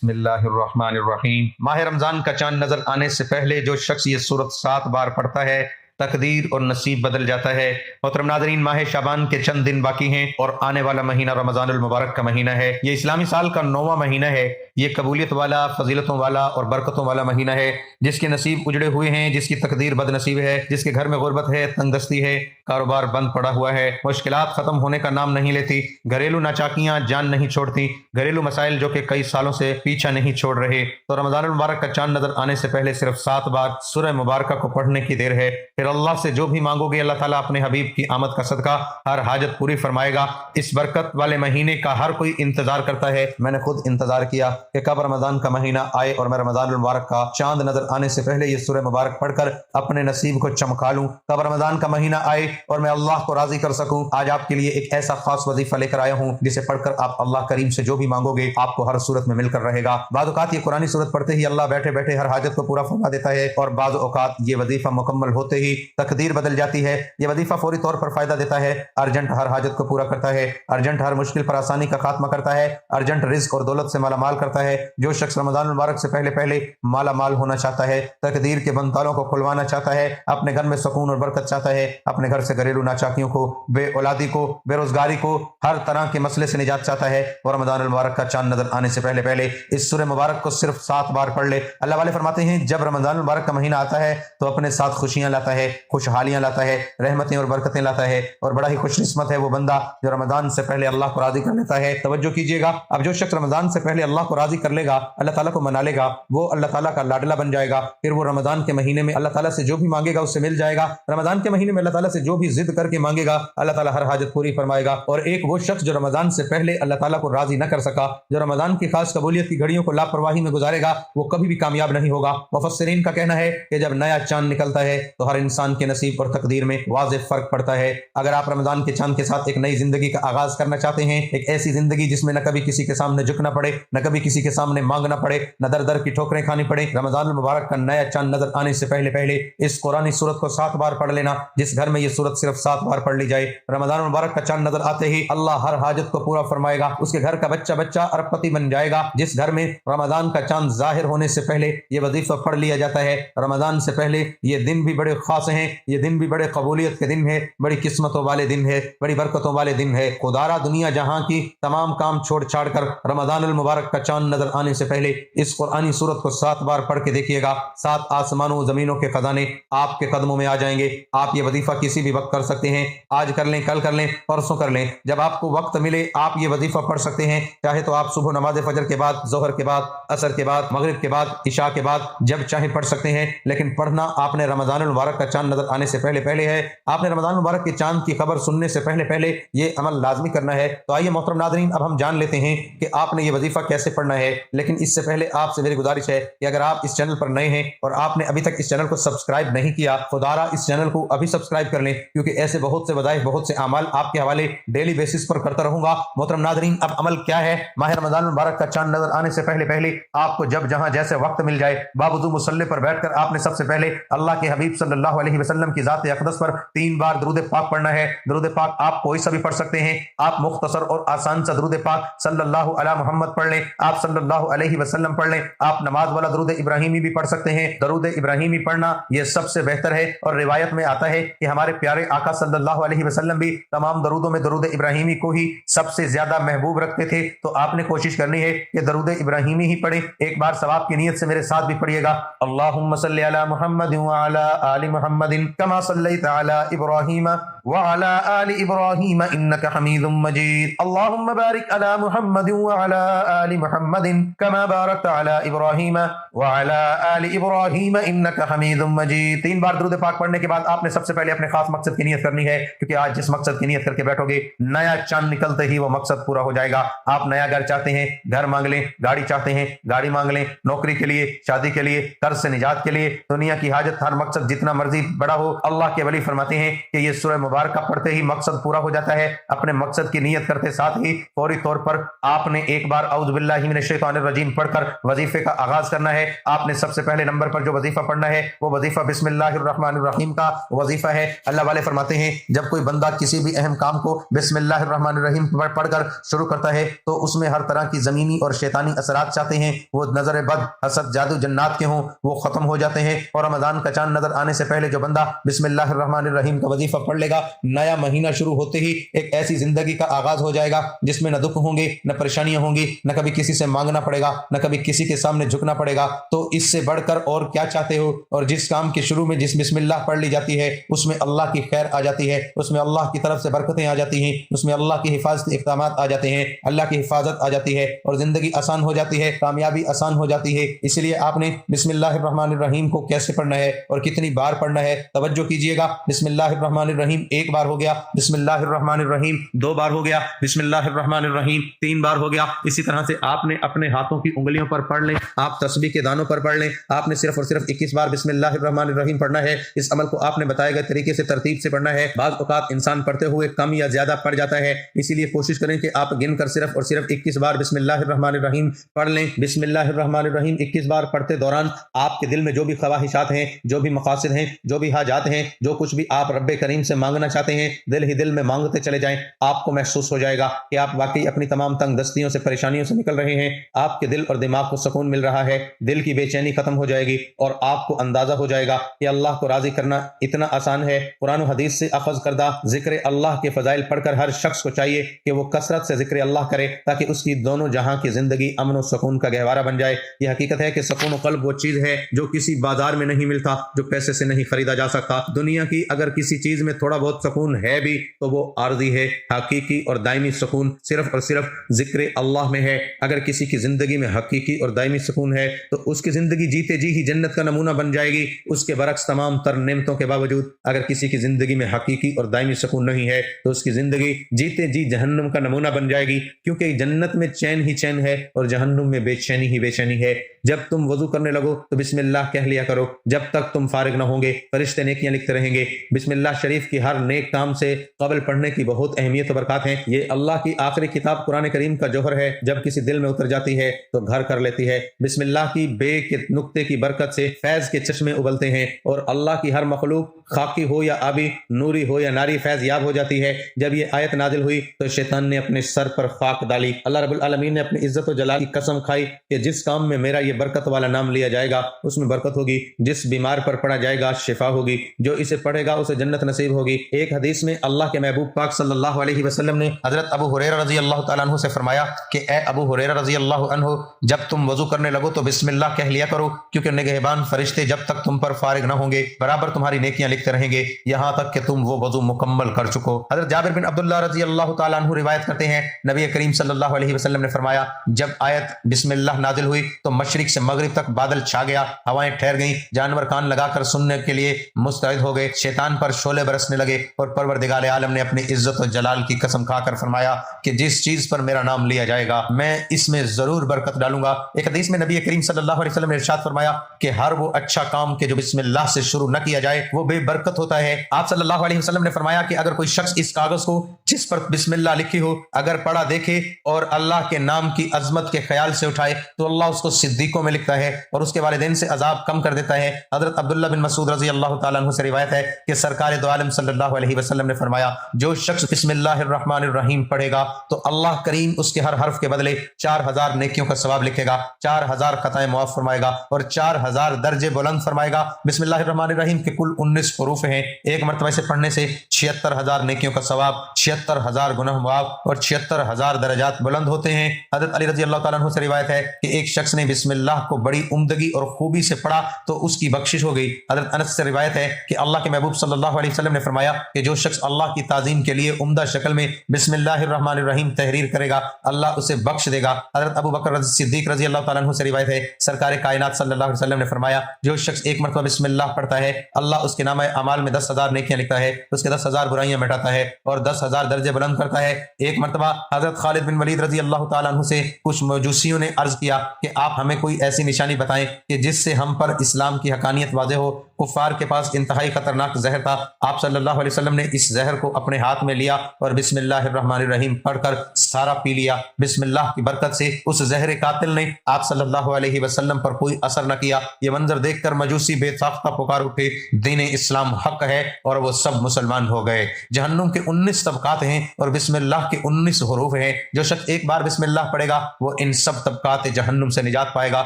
بسم اللہ الرحمن الرحیم۔ ماہ رمضان کا چاند نظر آنے سے پہلے جو شخص یہ سورت 7 بار پڑھتا ہے تقدیر اور نصیب بدل جاتا ہے۔ محترم ناظرین، ماہ شعبان کے چند دن باقی ہیں اور آنے والا مہینہ رمضان المبارک کا مہینہ ہے۔ یہ اسلامی سال کا 9واں مہینہ ہے۔ یہ قبولیت والا، فضیلتوں والا اور برکتوں والا مہینہ ہے۔ جس کے نصیب اجڑے ہوئے ہیں، جس کی تقدیر بد نصیب ہے، جس کے گھر میں غربت ہے، تنگ دستی ہے، کاروبار بند پڑا ہوا ہے، مشکلات ختم ہونے کا نام نہیں لیتی، گھریلو ناچاکیاں جان نہیں چھوڑتی، گھریلو مسائل جو کہ کئی سالوں سے پیچھا نہیں چھوڑ رہے، تو رمضان المبارک کا چاند نظر آنے سے پہلے صرف 7 بار سورہ مبارکہ کو پڑھنے کی دیر ہے۔ پھر اللہ سے جو بھی مانگو گے، اللہ تعالیٰ اپنے حبیب کی آمد کا صدقہ ہر حاجت پوری فرمائے گا۔ اس برکت والے مہینے کا ہر کوئی انتظار کرتا ہے۔ میں نے خود انتظار کیا کہ کب رمضان کا مہینہ آئے اور میں رمضان المبارک کا چاند نظر آنے سے پہلے یہ سورہ مبارک پڑھ کر اپنے نصیب کو چمکا لوں۔ کب رمضان کا مہینہ آئے اور میں اللہ کو راضی کر سکوں۔ آج آپ کے لیے ایک ایسا خاص وظیفہ لے کر آیا ہوں جسے پڑھ کر آپ اللہ کریم سے جو بھی مانگو گے آپ کو ہر صورت میں مل کر رہے گا۔ بعض اوقات یہ قرآنی صورت پڑھتے ہی اللہ بیٹھے بیٹھے ہر حاجت کو پورا فرما دیتا ہے، اور بعض اوقات یہ وظیفہ مکمل ہوتے ہی تقدیر بدل جاتی ہے۔ یہ وظیفہ فوری طور پر فائدہ دیتا ہے، ارجنٹ ہر حاجت کو پورا کرتا ہے، ارجنٹ ہر مشکل پر آسانی کا خاتمہ کرتا ہے، ارجنٹ رزق اور دولت سے مالا مال کرتا ہے۔ جو شخص رمضان المبارک سے پہلے پہلے مالا مال ہونا چاہتا ہے، تقدیر کے بند تالوں کو کھلوانا چاہتا ہے، اپنے گھر میں سکون اور برکت چاہتا ہے، اپنے گھر سے گھریلو ناچاکیوں کو، بے اولادی کو، بے روزگاری کو، ہر طرح کے مسئلے سے نجات چاہتا ہے، وہ رمضان المبارک کا چاند نظر آنے سے پہلے پہلے اس سورہ مبارک کو صرف 7 بار پڑھ لے۔ اللہ والے فرماتے ہیں جب رمضان المبارک کا مہینہ آتا ہے تو اپنے ساتھ خوشیاں لاتا ہے، خوشحالیاں لاتا ہے، رحمتیں اور برکتیں لاتا ہے، اور بڑا ہی خوش قسمت ہے وہ بندہ جو رمضان سے پہلے اللہ کو راضی کر لیتا ہے۔ توجہ کیجئے گا، اب جو شخص رمضان سے پہلے اللہ کو راضی کر لے گا، اللہ تعالیٰ کو منا لے گا، وہ اللہ تعالیٰ کا لاڈلا بن جائے گا۔ پھر وہ رمضان کے مہینے میں اللہ تعالیٰ سے جو بھی مانگے گا اس سے مل جائے گا۔ رمضان کے مہینے میں اللہ تعالیٰ سے جو بھی ضد کر کے مانگے گا اللہ تعالیٰ ہر حاجت پوری فرمائے گا۔ اور ایک وہ شخص جو رمضان سے پہلے اللہ تعالیٰ کو راضی نہ کر سکا، جو رمضان کی خاص قبولیت کی گھڑیوں کو لاپرواہی میں گزارے گا، وہ کبھی بھی کامیاب نہیں ہوگا۔ مفسرین کا کہنا ہے کہ جب نیا چاند نکلتا ہے تو ہر انسان کے نصیب اور تقدیر میں واضح فرق پڑتا ہے۔ اگر آپ رمضان کے چاند کے ساتھ ایک نئی زندگی کا آغاز کرنا چاہتے ہیں، ایک ایسی زندگی جس میں نہ کبھی کسی کے سامنے جھکنا پڑے، نہ کبھی کسی کے سامنے مانگنا پڑے، نہ در در کی ٹھوکریں کھانی پڑے، رمضان المبارک کا نیا چاند نظر آنے سے پہلے پہلے اس قرآنی سورت کو 7 بار پڑھ لینا۔ جس گھر میں یہ سورت صرف 7 بار پڑھ لی جائے، رمضان المبارک کا چاند نظر آتے ہی اللہ ہر حاجت کو پورا فرمائے گا۔ اس کے گھر کا بچہ بچہ ارب پتی بن جائے گا۔ جس گھر میں رمضان کا چاند ظاہر ہونے سے پہلے یہ وظیفہ پڑھ لیا جاتا ہے، رمضان سے پہلے یہ دن بھی بڑے خاص ہیں، یہ دن بھی بڑے قبولیت کے دن ہے، بڑی قسمتوں والے دن ہے، بڑی برکتوں والے دن ہے۔ خدارا دنیا جہاں کی تمام کام چھوڑ چھاڑ کر رمضان المبارک کا چاند نظر آنے سے پہلے اس قرآنی سورت کو 7 بار پڑھ کے دیکھیے گا۔ 7 آسمانوں و زمینوں کے خزانے آپ کے قدموں میں آ جائیں گے۔ آپ یہ وظیفہ کسی بھی وقت کر سکتے ہیں، آج کر لیں، کل کر لیں، پرسوں کر لیں، جب آپ کو وقت ملے آپ یہ وظیفہ پڑھ سکتے ہیں۔ چاہے تو آپ صبح نماز فجر کے بعد، ظہر کے بعد، عصر کے بعد، مغرب کے بعد، عشاء کے بعد، جب چاہے پڑھ سکتے ہیں، لیکن پڑھنا آپ نے رمضان المبارک کا چاند نظر آنے سے پہلے پہلے ہے۔ آپ نے رمضان المبارک کے چاند کی خبر سننے سے پہلے پہلے یہ عمل لازمی کرنا ہے۔ تو آئیے محترم ناظرین، اب ہم جان لیتے ہیں کہ آپ نے یہ وظیفہ کیسے پڑھنا ہے۔ لیکن اس سے پہلے آپ سے میری گزارش ہے کہ اگر آپ اس چینل پر نئے ہیں اور آپ نے ابھی تک اس چینل کو سبسکرائب نہیں کیا، خدارا اس چینل کو ابھی سبسکرائب کر لیں، کیونکہ ایسے بہت سے وظائف، بہت سے اعمال آپ کے حوالے ڈیلی بیسس پر کرتا رہوں گا۔ محترم ناظرین، اب عمل کیا ہے؟ ماہ رمضان المبارک کا چاند نظر آنے سے پہلے پہلے آپ کو جب جہاں جیسے وقت مل جائے، باوضو مصلی پر بیٹھ کر آپ نے سب سے پہلے اللہ کے حبیب صلی اللہ علیہ وسلم کی ذات اقدس پر 3 بار درود پاک پڑھنا ہے۔ درود پاک آپ کوئی سا بھی پڑھ سکتے ہیں۔ آپ مختصر اور آسان سا درود پاک صلی اللہ علی محمد پڑھ لیں، آپ صلی اللہ علیہ وسلم پڑھ لیں۔ آپ نماز والا درود ابراہیمی بھی پڑھ سکتے ہیں۔ درود ابراہیمی پڑھنا یہ سب سے بہتر ہے، اور روایت میں آتا ہے کہ ہمارے پیارے آقا صلی اللہ علیہ وسلم بھی تمام درودوں میں درود ابراہیمی کو ہی سب سے زیادہ محبوب رکھتے تھے۔ تو آپ نے کوشش کرنی ہے کہ درود ابراہیمی ہی پڑھیں۔ ایک بار ثواب کی نیت سے میرے ساتھ بھی پڑھیے گا۔ اللہم صلی علی محمد وعلی آل محمد کما صلیت علی ابراہیم وعلی آل ابراہیم انک حمید مجید۔ اللہم بارک علی محمد وعلی آل محمد کما بارکت علی ابراہیم وعلی آل ابراہیم انک حمید مجید۔ 3 بار درود پاک پڑھنے کے بعد آپ نے سب سے پہلے اپنے خاص مقصد کی نیت کرنی ہے، کیونکہ آج جس مقصد کی نیت کر کے بیٹھو گے نیا چاند نکلتے ہی وہ مقصد پورا ہو جائے گا۔ آپ نیا گھر چاہتے ہیں، گھر مانگ لیں، گاڑی چاہتے ہیں، گاڑی مانگ لیں، نوکری کے لیے، شادی کے لیے، قرض سے نجات کے لیے، دنیا کی حاجت، ہر مقصد جتنا مرضی مزید بڑا ہو۔ اللہ کے ولی فرماتے ہیں کہ یہ سورہ مبارکہ پڑھتے ہی مقصد پورا ہو جاتا ہے۔ اپنے مقصد کی نیت کرتے ساتھ ہی فوری طور پر آپ نے ایک بار اعوذ باللہ من الشیطان الرجیم پڑھ کر وظیفے کا آغاز کرنا ہے۔ آپ نے سب سے پہلے نمبر پر جو وظیفہ پڑھنا ہے وہ وظیفہ بسم اللہ الرحمن الرحیم کا وظیفہ ہے۔ اللہ والے فرماتے ہیں جب کوئی بندہ کسی بھی اہم کام کو بسم اللہ الرحمن الرحیم پڑھ کر شروع کرتا ہے تو اس میں ہر طرح کی زمینی اور شیطانی اثرات چاہتے ہیں، وہ نظر بد، حسد، جادو، جنات کے ہوں، وہ ختم ہو جاتے ہیں۔ اور رمضان کا چاند نظر آنے سے پہلے جو بندہ بسم اللہ الرحمن الرحیم کا وظیفہ پڑھ لے گا، نیا مہینہ شروع ہوتے ہی ایک ایسی زندگی کا آغاز ہو جائے گا جس میں نہ دکھ ہوں گے، نہ پریشانیاں ہوں گی، نہ کبھی کسی سے مانگنا پڑے گا، نہ کبھی کسی کے سامنے جھکنا پڑے گا۔ تو اس سے بڑھ کر اور کیا چاہتے ہو؟ اور جس کام کے شروع میں جس بسم اللہ پڑھ لی جاتی ہے اس میں اللہ کی خیر آ جاتی ہے، اس میں اللہ کی طرف سے برکتیں آ جاتی ہیں، اس میں اللہ کی حفاظتی اقدامات آ جاتے ہیں، اللہ کی حفاظت آ جاتی ہے اور زندگی آسان ہو جاتی ہے، کامیابی آسان ہو جاتی ہے۔ اس لیے آپ نے بسم اللہ الرحمن الرحیم کو کیسے پڑھنا ہے اور کتنی بار پڑھنا ہے توجہ کیجئے گا۔ بسم اللہ الرحمن الرحیم ایک بار ہو گیا، بسم اللہ الرحمن الرحیم دو بار ہو گیا، بسم اللہ الرحمن الرحیم تین بار ہو گیا۔ اسی طرح سے آپ نے اپنے ہاتھوں کی انگلیوں پر پڑھ لیں، آپ تسبیح کے دانوں پر پڑھ لیں۔ آپ نے صرف اور صرف 21 بار بسم اللہ الرحمن الرحیم پڑھنا ہے۔ اس عمل کو آپ نے بتائے گئے طریقے سے ترتیب سے پڑھنا ہے۔ بعض اوقات انسان پڑھتے ہوئے کم یا زیادہ پڑھ جاتا ہے، اسی لیے کوشش کریں کہ آپ گن کر صرف اور صرف 21 بار بسم اللہ الرحمن الرحیم پڑھ لیں۔ بسم اللہ الرحمن الرحیم 21 بار پڑھتے دوران آپ کے دل میں جو بھی خواہشات ہیں، جو بھی مقاصد ہیں، جو بھی حاجات ہیں، جو کچھ بھی آپ رب کریم سے مانگنا چاہتے ہیں، دل ہی دل میں مانگتے چلے جائیں۔ آپ کو محسوس ہو جائے گا کہ آپ واقعی اپنی تمام تنگ دستیوں سے، پریشانیوں سے نکل رہے ہیں۔ آپ کے دل اور دماغ کو سکون مل رہا ہے، دل کی بے چینی ختم ہو جائے گی اور آپ کو اندازہ ہو جائے گا کہ اللہ کو راضی کرنا اتنا آسان ہے۔ قرآن و حدیث سے اخذ کردہ ذکر اللہ کے فضائل پڑھ کر ہر شخص کو چاہیے کہ وہ کثرت سے ذکر اللہ کرے تاکہ اس کی دونوں جہاں کی زندگی امن و سکون کا گہوارہ بن جائے۔ یہ حقیقت ہے کہ سکون و قلب وہ چیز ہے جو کسی بازار میں نہیں ملتا، جو پیسے سے نہیں خریدا جا سکتا۔ دنیا کی اگر کسی چیز میں تھوڑا بہت سکون ہے بھی تو وہ عارضی ہے، حقیقی اور دائمی سکون صرف اور صرف ذکر اللہ میں ہے۔ اگر کسی کی زندگی میں حقیقی اور دائمی سکون ہے تو اس کی زندگی جیتے جی ہی جنت کا نمونہ بن جائے گی۔ اس کے برعکس تمام تر نعمتوں کے باوجود اگر کسی کی زندگی میں حقیقی اور دائمی سکون نہیں ہے تو اس کی زندگی جیتے جی جہنم کا نمونہ بن جائے گی، کیونکہ جنت میں چین ہی چین ہے اور جہنم میں بے چینی ہی بے چینی ہے۔ جب تم وضو کرنے لگو تو بسم اللہ کہہ لیا کرو، جب تک تم فارغ نہ ہوں گے فرشتے نیکیاں لکھتے رہیں گے۔ بسم اللہ شریف کی ہر نیک کام سے قبل پڑھنے کی بہت اہمیت و برکات ہیں۔ یہ اللہ کی آخری کتاب قرآن کریم کا جوہر ہے، جب کسی دل میں اتر جاتی ہے تو گھر کر لیتی ہے۔ بسم اللہ کی بے کے نقطے کی برکت سے فیض کے چشمے ابلتے ہیں اور اللہ کی ہر مخلوق خاکی ہو یا آبی، نوری ہو یا ناری فیض یاب ہو جاتی ہے۔ جب یہ آیت نازل ہوئی تو شیطان نے اپنے سر پر خاک ڈالی۔ اللہ رب العالمین نے اپنی عزت و جلال کی قسم کھائی کہ جس کام میں میرا یہ برکت والا نام لیا جائے گا اس میں برکت ہوگی، جس بیمار پر پڑھا جائے گا شفا ہوگی، جو اسے پڑھے گا اسے جنت نصیب ہوگی۔ ایک حدیث میں اللہ کے محبوب پاک صلی اللہ علیہ وسلم نے حضرت ابو ہریرہ رضی اللہ تعالیٰ عنہ سے فرمایا کہ اے ابو ہریرہ رضی اللہ عنہ، جب تم وضو کرنے لگو تو بسم اللہ کہہ لیا کرو، کیونکہ نگہبان فرشتے جب تک تم پر فارغ نہ ہوں گے برابر تمہاری نیکیاں لکھتے رہیں گے یہاں تک کہ تم وہ وضو مکمل کر چکو۔ حضرت جابر بن عبداللہ رضی اللہ تعالیٰ عنہ روایت کرتے ہیں نبی کریم صلی اللہ علیہ وسلم نے فرمایا جب آیت بسم اللہ نازل ہوئی تو مشرق سے مغرب تک بادل چھا گیا، ہوائیں ٹھہر گئیں، جانور کان لگا کر سننے کے لیے مستعد ہو گئے، شیطان پر شعلے برسنے لگے اور پروردگار عالم نے اپنی عزت و جلال کی قسم کھا کر فرمایا کہ جس چیز پر میرا نام لیا جائے گا میں اس میں ضرور برکت ڈالوں گا۔ ایک حدیث میں نبی کریم صلی اللہ علیہ وسلم نے ارشاد فرمایا کہ ہر وہ اچھا کام کہ جو بسم اللہ سے شروع نہ کیا جائے وہ بے برکت ہوتا ہے۔ آپ صلی اللہ علیہ وسلم نے فرمایا کہ اگر کوئی شخص اس کاغذ کو جس پر بسم اللہ لکھی ہو اگر پڑھا دیکھے اور اللہ کے نام کی عظمت کے خیال سے اٹھائے تو اللہ اس کو صدیقوں میں لکھتا ہے اور اس کے والدین سے عذاب کم کر دیتا ہے۔ حضرت عبداللہ بن مسعود رضی اللہ تعالیٰ عنہ سے روایت ہے کہ سرکار دو عالم صلی اللہ علیہ وسلم نے فرمایا جو شخص بسم اللہ الرحمن الرحیم پڑھے گا تو اللہ کریم اس کے ہر حرف کے بدلے 4000 نیکیوں کا ثواب لکھے گا، 4000 خطائیں معاف فرمائے گا اور 4000 درجے بلند فرمائے گا۔ بسم اللہ الرحمن الرحیم کے کل 19 حروف ہیں، ایک مرتبہ سے پڑھنے سے 76000 نیکیوں کا ثواب، 76000 گناہ معاف اور 76000 درجات بلند ہوتے ہیں۔ حضرت علی رضی اللہ تعالیٰ عنہ سے روایت ہے کہ ایک شخص نے بسم اللہ کو بڑی عمدگی اور خوبی سے پڑھا تو اس کی بخشش ہو گئی۔ حضرت انس سے روایت ہے کہ اللہ کے محبوب صلی اللہ علیہ وسلم نے فرمایا کہ جو شخص اللہ کی تعظیم کے لیے عمدہ شکل میں بسم اللہ الرحمن الرحیم تحریر کرے گا اللہ اسے بخش دے گا۔ حضرت ابو بکر صدیق رضی اللہ تعالیٰ عنہ سے روایت ہے سرکار کائنات صلی اللہ علیہ وسلم نے فرمایا جو شخص ایک مرتبہ بسم اللہ پڑھتا ہے اللہ اس کے نامہ اعمال میں 10,000 نیکیاں لکھتا ہے، اس کے 10,000 برائیاں مٹاتا ہے اور 10,000 درجے بلند کرتا ہے۔ ایک مرتبہ حضرت خالد بن ولید رضی اللہ تعالیٰ عنہ سے کچھ مجوسیوں نے عرض کیا کہ آپ ہمیں کوئی ایسی نشانی بتائیں کہ جس سے ہم پر اسلام کی حقانیت واضح ہو۔ کفار کفار کے پاس انتہائی خطرناک زہر تھا. آپ صلی اللہ علیہ وسلم نے اس زہر کو اپنے ہاتھ میں لیا اور بسم اللہ الرحمن الرحیم پڑھ کر سارا پی لیا. بسم اللہ کی برکت سے اس زہر قاتل نے آپ صلی اللہ علیہ وسلم پر کوئی اثر نہ کیا. یہ منظر دیکھ کر مجوسی بے ساختہ پکار اٹھے دین اسلام حق ہے اور وہ سب مسلمان ہو گئے. جہنم کے 19 طبقات ہیں اور بسم اللہ کے 19 حروف ہیں. جو شخص ایک بار بسم اللہ پڑھے گا وہ ان سب طبقات جہنم سے نجات پائے گا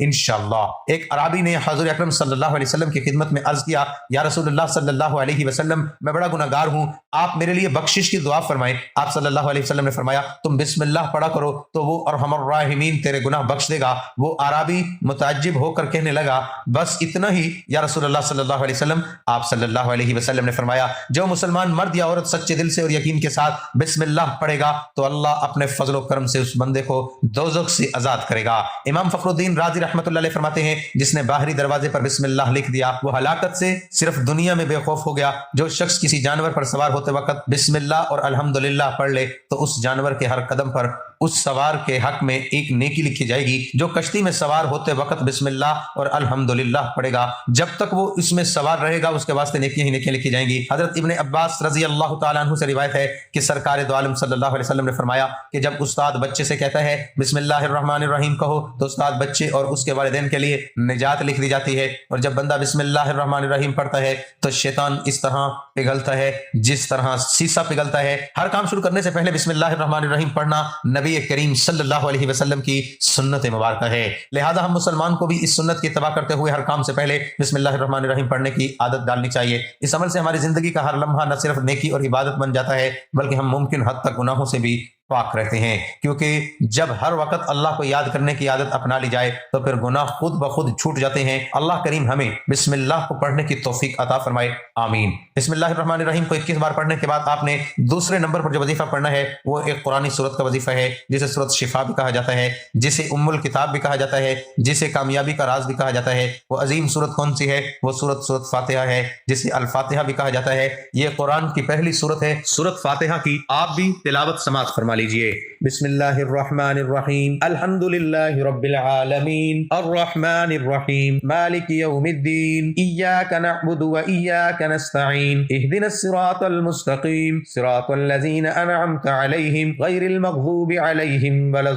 انشاءاللہ. ایک عرابی نے حضور اکرم صلی اللہ علیہ وسلم کی خدمت میں عرض کیا یا رسول اللہ صلی اللہ علیہ وسلم میں بڑا گناہگار ہوں, آپ میرے لیے بخشش کی دعا فرمائیں. آپ صلی اللہ علیہ وسلم نے فرمایا تم بسم اللہ پڑھا کرو تو وہ ارحم الراحمین تیرے گناہ بخش دے گا. وہ عرابی متعجب ہو کر کہنے لگا بس اتنا ہی یا رسول اللہ صلی اللہ علیہ وسلم؟ آپ صلی اللہ علیہ وسلم نے فرمایا جو مسلمان مرد یا عورت سچے دل سے اور یقین کے ساتھ بسم اللہ پڑھے گا تو اللہ اپنے فضل و کرم سے اس بندے کو دوزخ سے آزاد کرے گا. امام فخر الدین رازی رحمۃ اللہ علیہ فرماتے ہیں جس نے باہری دروازے پر بسم اللہ لکھ دیا وہ ہلاکت سے صرف دنیا میں بے خوف ہو گیا. جو شخص کسی جانور پر سوار ہوتے وقت بسم اللہ اور الحمدللہ پڑھ لے تو اس جانور کے ہر قدم پر اس سوار کے حق میں ایک نیکی لکھی جائے گی. جو کشتی میں سوار ہوتے وقت بسم اللہ اور الحمدللہ پڑھے گا جب تک وہ اس میں سوار رہے گا اس کے واسطے نیکیاں ہی نیکیاں لکھی جائیں گی. حضرت ابن عباس رضی اللہ تعالیٰ عنہ سے روایت ہے کہ سرکار دو عالم صلی اللہ علیہ وسلم نے فرمایا کہ جب استاد بچے سے کہتا ہے بسم اللہ الرحمن الرحیم کہو تو استاد بچے اور اس کے والدین کے لیے نجات لکھ دی جاتی ہے. اور جب بندہ بسم اللہ الرحمن الرحیم پڑھتا ہے تو شیطان اس طرح پگھلتا ہے جس طرح سیسا پگھلتا ہے. ہر کام شروع کرنے سے پہلے بسم اللہ الرحمن الرحیم پڑھنا نبی کریم صلی اللہ علیہ وسلم کی سنت مبارکہ ہے. لہذا ہم مسلمان کو بھی اس سنت کی اتباع کرتے ہوئے ہر کام سے پہلے بسم اللہ الرحمن الرحیم پڑھنے کی عادت ڈالنی چاہیے. اس عمل سے ہماری زندگی کا ہر لمحہ نہ صرف نیکی اور عبادت بن جاتا ہے بلکہ ہم ممکن حد تک گناہوں سے بھی پاک رہتے ہیں. کیونکہ جب ہر وقت اللہ کو یاد کرنے کی عادت اپنا لی جائے تو پھر گناہ خود بخود چھوٹ جاتے ہیں. اللہ کریم ہمیں بسم اللہ کو پڑھنے کی توفیق عطا فرمائے آمین. بسم اللہ الرحمن الرحیم کو 21 بار پڑھنے کے بعد آپ نے دوسرے نمبر پر جو وظیفہ پڑھنا ہے وہ ایک قرآنی سورت کا وظیفہ ہے جسے سورت شفا بھی کہا جاتا ہے, جسے ام الکتاب بھی کہا جاتا ہے, جسے کامیابی کا راز بھی کہا جاتا ہے. وہ عظیم سورت کون سی ہے؟ وہ سورت فاتحہ ہے جسے الفاتحہ بھی کہا جاتا ہے. یہ قرآن کی پہلی سورت ہے. سورت فاتحہ کی آپ بھی تلاوت سماعت فرما لیجئے. بسم اللہ الرحمن الرحیم الحمد للہ رب العالمین الرحمن الرحیم مالک یوم الدین ایاک نعبد و ایاک نستعین اہدنا الصراط المستقیم صراط الذین انعمت علیہم غیر المغضوب علیہم ولا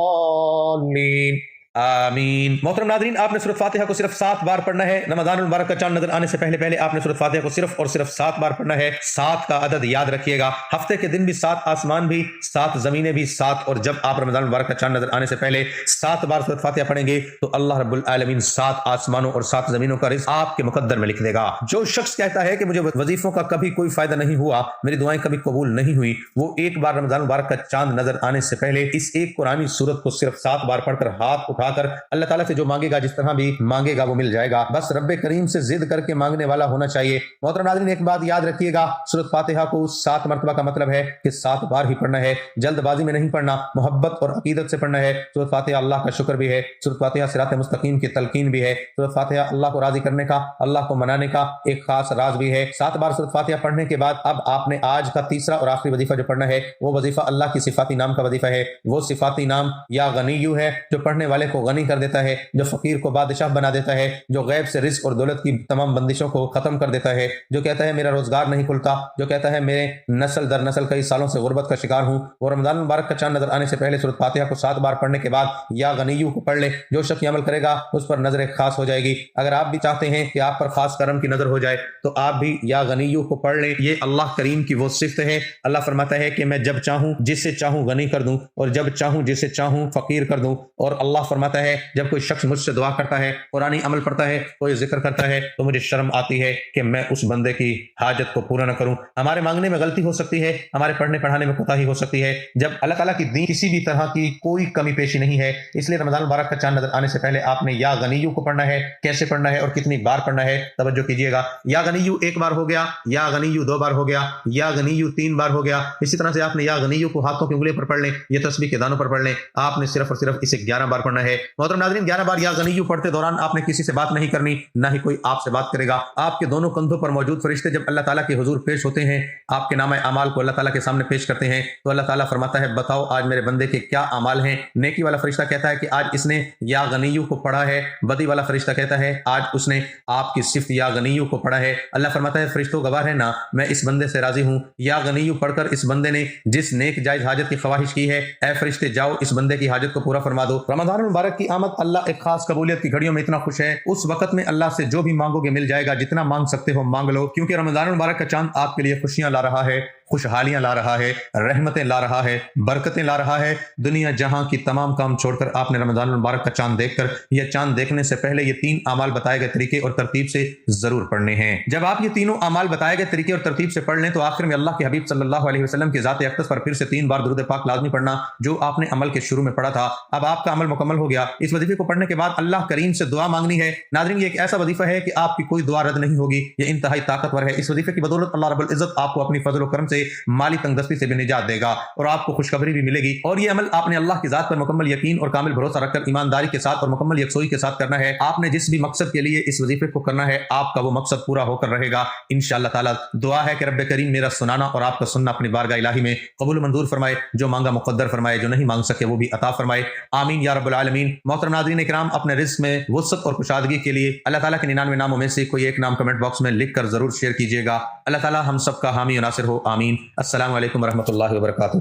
الضالین آمین. محترم ناظرین آپ نے سورۃ فاتحہ کو صرف 7 بار پڑھنا ہے. رمضان المبارک کا چاند نظر آنے سے پہلے آپ نے سورۃ فاتحہ کو صرف اور صرف 7 بار پڑھنا ہے. 7 کا عدد یاد رکھیے گا. ہفتے کے دن بھی 7, آسمان بھی 7, زمینیں بھی 7. اور جب آپ رمضان المبارک کا چاند نظر آنے سے پہلے 7 بار سورۃ فاتحہ پڑھیں گے تو اللہ رب العالمین 7 آسمانوں اور 7 زمینوں کا رزق آپ کے مقدر میں لکھ دے گا. جو شخص کہتا ہے کہ مجھے وظیفوں کا کبھی کوئی فائدہ نہیں ہوا, میری دعائیں کبھی قبول نہیں ہوئی, وہ ایک بار رمضان المبارک کا چاند نظر آنے سے پہلے اس ایک قرآنی سورت کو صرف 7 بار پڑھ کر ہاتھ اٹھا کر اللہ تعالیٰ سے جو مانگے گا, جس طرح بھی مانگے گا وہ مل جائے گا. بس رب کریم سے ضد کر کے مانگنے والا ہونا چاہیے. محترم ناظرین ایک بات یاد رکھیے گا, سورۃ فاتحہ کو 7 مرتبہ کا مطلب ہے کہ 7 بار ہی پڑھنا ہے. جلد بازی میں نہیں پڑھنا, محبت اور عقیدت سے پڑھنا ہے. سورۃ فاتحہ اللہ کا شکر بھی ہے. سورۃ فاتحہ صراط مستقیم کی تلقین بھی ہے. سورۃ فاتحہ اللہ کو راضی کرنے کا, اللہ کو منانے کا ایک خاص راز بھی ہے. 7 بار سورۃ فاتحہ پڑھنے کے بعد اب آپ نے آج کا تیسرا اور آخری وظیفہ جو پڑھنا ہے وہ وظیفہ اللہ کی صفاتی نام کا وظیفہ ہے. وہ صفاتی نام یا غنیو ہے جو پڑھنے والے کو غنی کر دیتا ہے, جو فقیر کو بادشاہ بنا دیتا ہے, جو غیب سے رزق اور دولت کی تمام بندشوں کو ختم کر دیتا ہے, جو کہتا ہے میرا روزگار نہیں کھلتا, جو کہتا ہے میرے نسل در نسل کئی سالوں سے غربت کا شکار ہوں. وہ رمضان المبارک کا چاند نظر آنے سے پہلے سورۃ فاتحہ کو 7 بار پڑھنے کے بعد یا غنیو کو پڑھ لے. جو شخص یہ عمل کرے گا اس پر نظر خاص ہو جائے گی. اگر آپ بھی چاہتے ہیں کہ آپ پر خاص کرم کی نظر ہو جائے تو آپ بھی یا غنیو کو پڑھ لیں. یہ اللہ کریم کی وہ صفت ہے. اللہ فرماتا ہے کہ میں جب چاہوں جسے چاہوں غنی کر دوں اور جب چاہوں جسے چاہوں فقیر کر دوں. اور اللہ فرماتا ہے جب کوئی شخص مجھ سے دعا کرتا ہے, قرآنی عمل پڑھتا ہے, کوئی ذکر کرتا ہے تو مجھے شرم آتی ہے کہ میں اس بندے کی حاجت کو پورا نہ کروں. ہمارے مانگنے میں غلطی ہو سکتی ہے, ہمارے پڑھنے پڑھانے میں کوتاہی ہو سکتی ہے. جب اللہ تعالیٰ کی دین کسی بھی طرح کی کوئی کمی پیشی نہیں ہے, اس لیے رمضان مبارک کا چاند نظر آنے سے پہلے آپ نے یا غنیو کو پڑھنا ہے. کیسے پڑھنا ہے اور کتنی بار پڑھنا ہے توجہ کیجیے گا. یا غنیو 1 بار ہو گیا, یا غنیو 2 بار ہو گیا, یا غنیو 3 بار ہو گیا. اسی طرح سے آپ نے یا غنیو کو ہاتھوں کی انگلیوں پر پڑھ لیں, یہ تسبیح کے دانوں پر پڑھ لیں. آپ نے صرف اور صرف اسے 11 بار پڑھنا ہے. ہے۔ محترم ناظرین 11 بار یا غنیو پڑھتے دوران آپ نے کسی سے بات نہیں کرنی، نہ ہی کوئی آپ سے بات کرے گا۔ آپ کے دونوں کندھوں پر موجود فرشتے جب اللہ تعالیٰ کے حضور پیش ہوتے ہیں، آپ کے نامہ اعمال کو اللہ تعالیٰ کے سامنے پیش کرتے ہیں، تو اللہ تعالیٰ فرماتا ہے بتاؤ آج میرے بندے کے کیا اعمال ہیں۔ نیکی والا فرشتہ کہتا ہے کہ آج اس نے یا غنیو کو پڑھا ہے، بدی والا فرشتہ کہتا ہے آج اس نے آپ کی صفت یا غنیو کو پڑھا ہے۔ اللہ فرماتا ہے فرشتوں گواہ ہے نا، میں اس بندے سے راضی ہوں۔ یا غنیو پڑھ کر اس بندے نے جس نیک جائز حاجت کی خواہش کی ہے، اے فرشتے جاؤ اس بندے کی حاجت کو پورا فرما دو۔ رمضان المبارک کی آمد اللہ ایک خاص قبولیت کی گھڑیوں میں اتنا خوش ہے، اس وقت میں اللہ سے جو بھی مانگو گے مل جائے گا، جتنا مانگ سکتے ہو مانگ لو، کیونکہ رمضان المبارک کا چاند آپ کے لیے خوشیاں لا رہا ہے، خوشحالیاں لا رہا ہے، رحمتیں لا رہا ہے، برکتیں لا رہا ہے۔ دنیا جہاں کی تمام کام چھوڑ کر آپ نے رمضان المبارک کا چاند دیکھ کر یہ چاند دیکھنے سے پہلے یہ 3 اعمال بتائے گئے طریقے اور ترتیب سے ضرور پڑھنے ہیں۔ جب آپ یہ تینوں اعمال بتائے گئے طریقے اور ترتیب سے پڑھ لیں تو آخر میں اللہ کے حبیب صلی اللہ علیہ وسلم کی ذات اقدس پر پھر سے 3 بار درود پاک لازمی پڑھنا، جو آپ نے عمل کے شروع میں پڑھا تھا۔ اب آپ کا عمل مکمل ہو گیا۔ اس وظیفے کو پڑھنے کے بعد اللہ کریم سے دعا مانگنی ہے۔ ناظرین یہ ایک ایسا وظیفہ ہے کہ آپ کی کوئی دعا رد نہیں ہوگی، یہ انتہائی طاقتور ہے۔ اس وظیفے کی بدولت اللہ رب العزت آپ کو اپنی فضل و کرم سے مالی تنگدستی سے بھی نجات دے گا اور آپ کو خوشخبری بھی ملے گی۔ اور یہ عمل آپ نے اللہ کی ذات پر مکمل یقین اور کامل بھروسہ رکھ کر ایمانداری کے ساتھ اور مکمل یکسوئی کے ساتھ کرنا ہے۔ آپ نے جس بھی مقصد کے لیے اس وظیفے کو کرنا ہے، آپ کا وہ مقصد پورا ہو کر رہے گا انشاءاللہ تعالی۔ دعا ہے کہ رب کریم میرا سنانا اور آپ کا سننا اپنی بارگاہ الہی میں قبول و منظور فرمائے، جو مانگا مقدر فرمائے، جو نہیں مانگ سکے وہ بھی عطا فرمائے، آمین یا رب العالمین۔ محترم ناظرین کرام، اپنے رزق میں وسعت اور کشادگی کے لیے اللہ تعالیٰ کے 99 ناموں میں سے کوئی ایک نام کمنٹ باکس میں لکھ کر ضرور شیئر کیجیے گا۔ اللہ تعالیٰ ہم سب کا حامی و ناصر ہو، آمین۔ السلام علیکم ورحمۃ اللہ وبرکاتہ۔